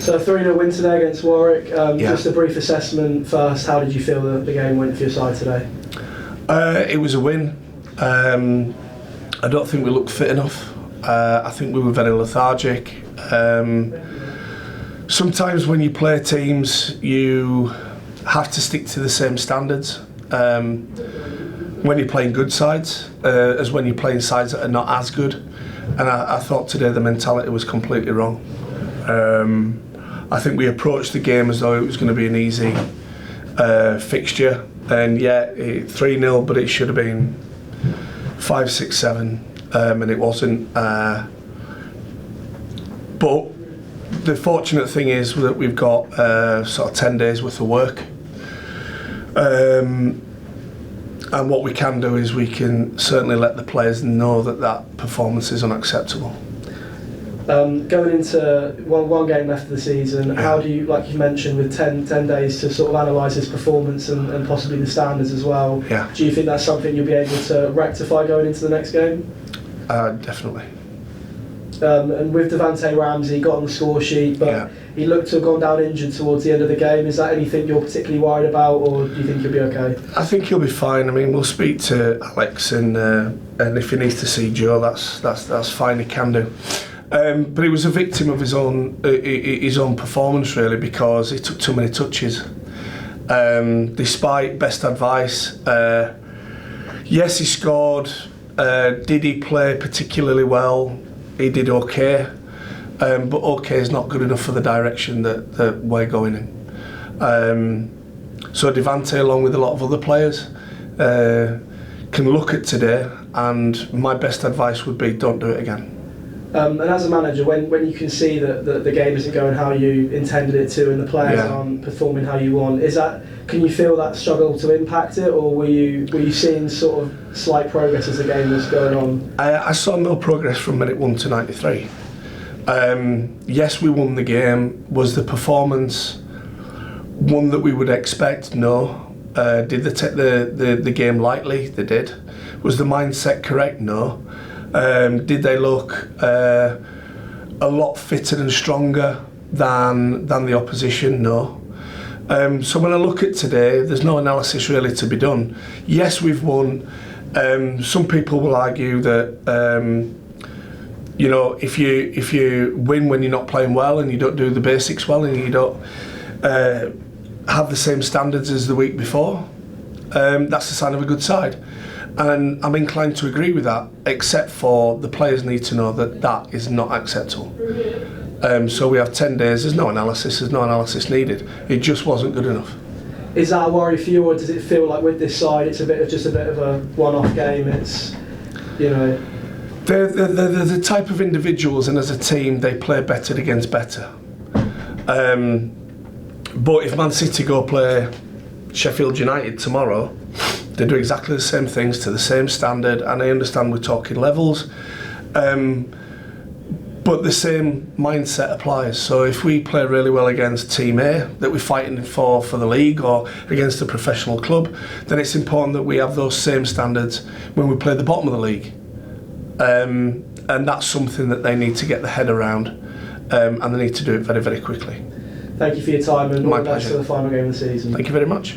So a 3-0 win today against Warwick. Yeah. Just a brief assessment first. How did you feel the game went for your side today? It was a win. I don't think we looked fit enough. I think we were very lethargic. Sometimes when you play teams, you have to stick to the same standards. When you're playing good sides, as when you're playing sides that are not as good. And I thought today the mentality was completely wrong. I think we approached the game as though it was going to be an easy fixture, and yeah, 3-0, but it should have been 5, 6, 7, and it wasn't. But the fortunate thing is that we've got sort of 10 days worth of work, and what we can do is we can certainly let the players know that performance is unacceptable. Going into one game left of the season, how do you, like you mentioned, with 10 days to sort of analyse his performance and possibly the standards as well, do you think that's something you'll be able to rectify going into the next game? Definitely. And with Devante Ramsey, he got on the score sheet, but he looked to have gone down injured towards the end of the game. Is that anything you're particularly worried about, or do you think he'll be okay? I think he'll be fine. I mean, we'll speak to Alex, and if he needs to see Joe, that's fine. He can do. But he was a victim of his own performance, really, because he took too many touches. Despite best advice, yes, he scored. Did he play particularly well? He did okay, but okay is not good enough for the direction that we're going in. So Devante, along with a lot of other players, can look at today, and my best advice would be don't do it again. And as a manager, when you can see that the game isn't going how you intended it to, and the players aren't performing how you want, can you feel that struggle to impact it, or were you seeing sort of slight progress as the game was going on? I saw no progress from minute 1 to 93. Yes, we won the game. Was the performance one that we would expect? No. Did they take the game lightly? They did. Was the mindset correct? No. Did they look a lot fitter and stronger than the opposition? No. So when I look at today, there's no analysis really to be done. Yes, we've won. Some people will argue that if you win when you're not playing well and you don't do the basics well and you don't have the same standards as the week before, that's a sign of a good side. And I'm inclined to agree with that, except for the players need to know that is not acceptable. So we have 10 days, there's no analysis needed. It just wasn't good enough. Is that a worry for you, or does it feel like with this side it's just a bit of a one-off game? It's, They're the type of individuals, and as a team they play better against better. But if Man City go play Sheffield United tomorrow, they do exactly the same things to the same standard, and I understand we're talking levels, but the same mindset applies. So if we play really well against Team A that we're fighting for the league, or against a professional club, then it's important that we have those same standards when we play the bottom of the league, and that's something that they need to get their head around, and they need to do it very, very quickly. Thank you for your time, and all My the best pleasure. for the final game of the season. Thank you very much.